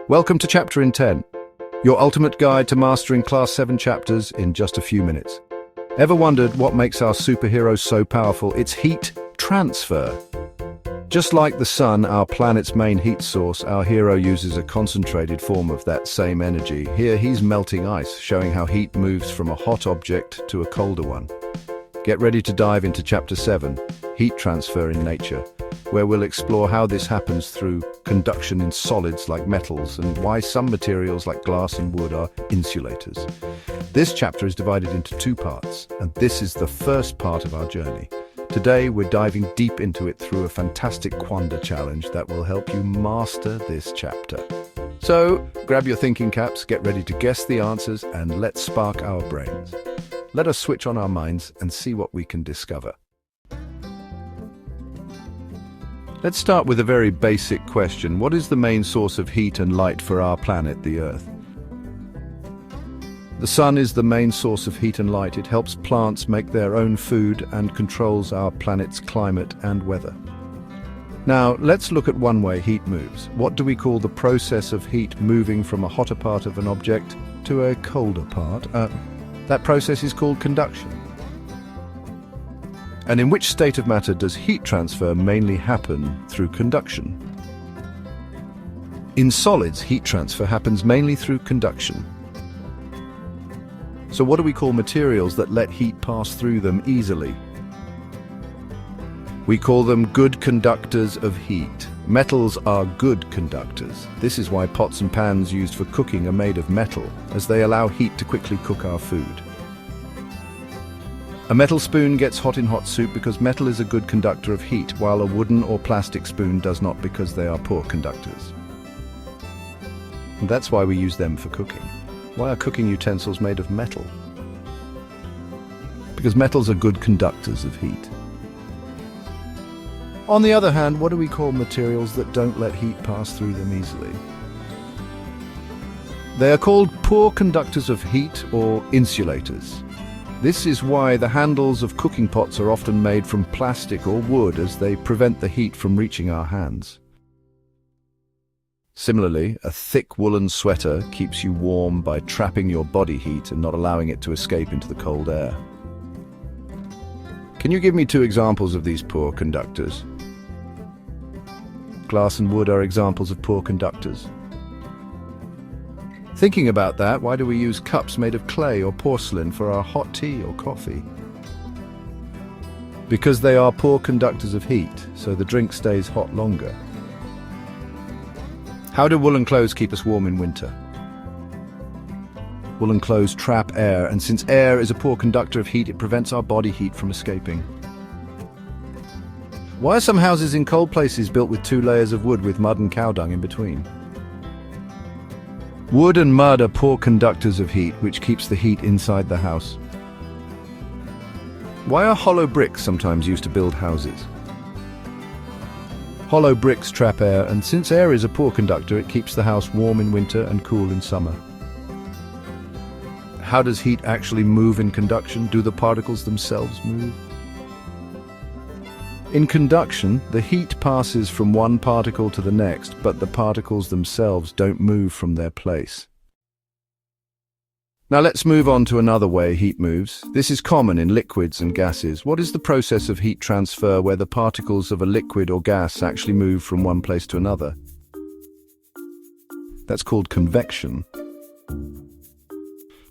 Welcome to Chapter in 10, your ultimate guide to mastering Class 7 chapters in just a few minutes. Ever wondered what makes our superheroes so powerful? It's heat transfer. Just like the sun, our planet's main heat source, our hero uses a concentrated form of that same energy. Here he's melting ice, showing how heat moves from a hot object to a colder one. Get ready to dive into Chapter 7, Heat Transfer in Nature, where we'll explore how this happens through conduction in solids like metals and why some materials like glass and wood are insulators. This chapter is divided into two parts, and this is the first part of our journey. Today we're diving deep into it through a fantastic Quanda challenge that will help you master this chapter. So, grab your thinking caps, get ready to guess the answers, and let's spark our brains. Let us switch on our minds and see what we can discover. Let's start with a very basic question. What is the main source of heat and light for our planet, the Earth? The sun is the main source of heat and light. It helps plants make their own food and controls our planet's climate and weather. Now, let's look at one way heat moves. What do we call the process of heat moving from a hotter part of an object to a colder part? That process is called conduction. And in which state of matter does heat transfer mainly happen through conduction? In solids, heat transfer happens mainly through conduction. So what do we call materials that let heat pass through them easily? We call them good conductors of heat. Metals are good conductors. This is why pots and pans used for cooking are made of metal, as they allow heat to quickly cook our food. A metal spoon gets hot in hot soup because metal is a good conductor of heat, while a wooden or plastic spoon does not because they are poor conductors. And that's why we use them for cooking. Why are cooking utensils made of metal? Because metals are good conductors of heat. On the other hand, what do we call materials that don't let heat pass through them easily? They are called poor conductors of heat or insulators. This is why the handles of cooking pots are often made from plastic or wood, as they prevent the heat from reaching our hands. Similarly, a thick woolen sweater keeps you warm by trapping your body heat and not allowing it to escape into the cold air. Can you give me two examples of these poor conductors? Glass and wood are examples of poor conductors. Thinking about that, why do we use cups made of clay or porcelain for our hot tea or coffee? Because they are poor conductors of heat, so the drink stays hot longer. How do woolen clothes keep us warm in winter? Woolen clothes trap air, and since air is a poor conductor of heat, it prevents our body heat from escaping. Why are some houses in cold places built with 2 layers of wood with mud and cow dung in between? Wood and mud are poor conductors of heat, which keeps the heat inside the house. Why are hollow bricks sometimes used to build houses? Hollow bricks trap air, and since air is a poor conductor, it keeps the house warm in winter and cool in summer. How does heat actually move in conduction? Do the particles themselves move? In conduction, the heat passes from one particle to the next, but the particles themselves don't move from their place. Now let's move on to another way heat moves. This is common in liquids and gases. What is the process of heat transfer where the particles of a liquid or gas actually move from one place to another? That's called convection.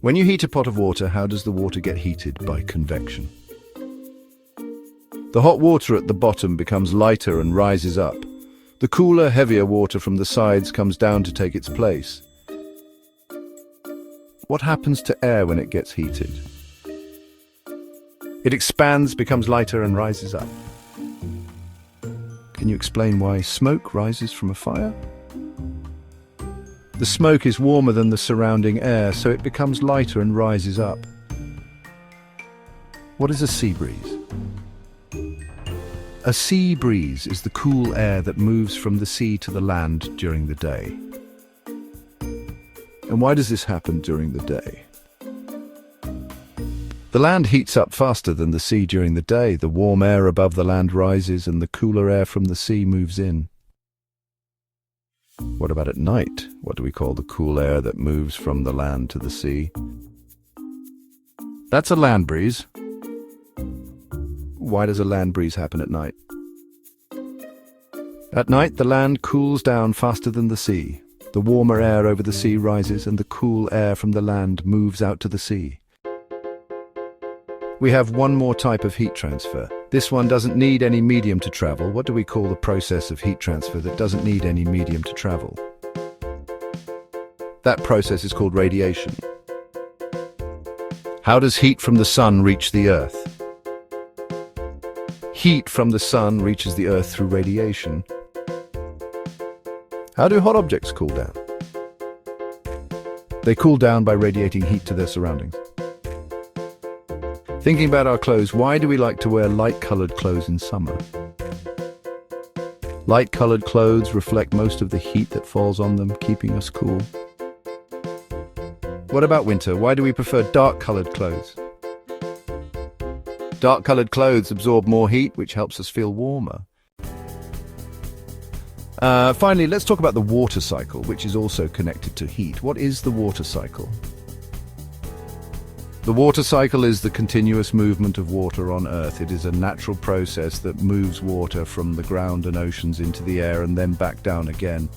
When you heat a pot of water, how does the water get heated? By convection. The hot water at the bottom becomes lighter and rises up. The cooler, heavier water from the sides comes down to take its place. What happens to air when it gets heated? It expands, becomes lighter, and rises up. Can you explain why smoke rises from a fire? The smoke is warmer than the surrounding air, so it becomes lighter and rises up. What is a sea breeze? A sea breeze is the cool air that moves from the sea to the land during the day. And why does this happen during the day? The land heats up faster than the sea during the day. The warm air above the land rises and the cooler air from the sea moves in. What about at night? What do we call the cool air that moves from the land to the sea? That's a land breeze. Why does a land breeze happen at night? At night, the land cools down faster than the sea. The warmer air over the sea rises and the cool air from the land moves out to the sea. We have one more type of heat transfer. This one doesn't need any medium to travel. What do we call the process of heat transfer that doesn't need any medium to travel? That process is called radiation. How does heat from the sun reach the earth? Heat from the sun reaches the earth through radiation. How do hot objects cool down? They cool down by radiating heat to their surroundings. Thinking about our clothes, why do we like to wear light-colored clothes in summer? Light-colored clothes reflect most of the heat that falls on them, keeping us cool. What about winter? Why do we prefer dark-colored clothes? Dark-colored clothes absorb more heat, which helps us feel warmer. Finally, let's talk about the water cycle, which is also connected to heat. What is the water cycle? The water cycle is the continuous movement of water on Earth. It is a natural process that moves water from the ground and oceans into the air and then back down again.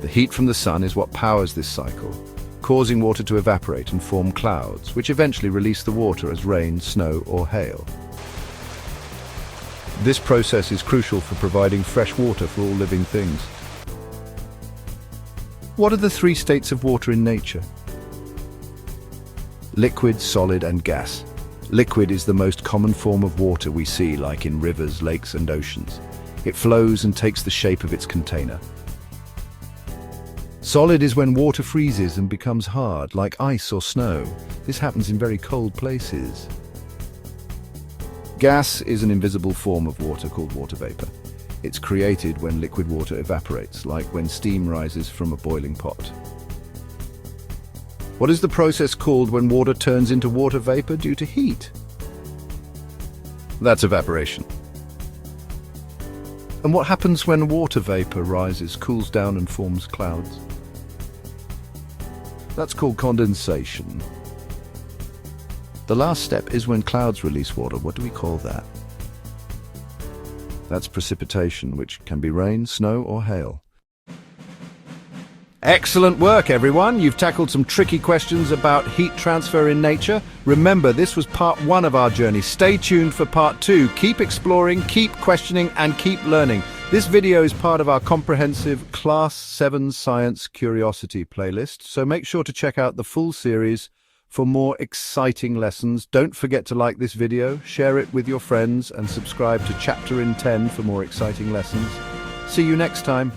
The heat from the sun is what powers this cycle, causing water to evaporate and form clouds, which eventually release the water as rain, snow, or hail. This process is crucial for providing fresh water for all living things. What are the three states of water in nature? Liquid, solid, and gas. Liquid is the most common form of water we see, like in rivers, lakes, and oceans. It flows and takes the shape of its container. Solid is when water freezes and becomes hard, like ice or snow. This happens in very cold places. Gas is an invisible form of water called water vapor. It's created when liquid water evaporates, like when steam rises from a boiling pot. What is the process called when water turns into water vapor due to heat? That's evaporation. And what happens when water vapor rises, cools down and forms clouds? That's called condensation. The last step is when clouds release water. What do we call that? That's precipitation, which can be rain, snow, or hail. Excellent work, everyone. You've tackled some tricky questions about heat transfer in nature. Remember, this was part 1 of our journey. Stay tuned for part 2. Keep exploring, keep questioning, and keep learning. This video is part of our comprehensive Class 7 Science Curiosity playlist, so make sure to check out the full series for more exciting lessons. Don't forget to like this video, share it with your friends, and subscribe to Chapter in 10 for more exciting lessons. See you next time.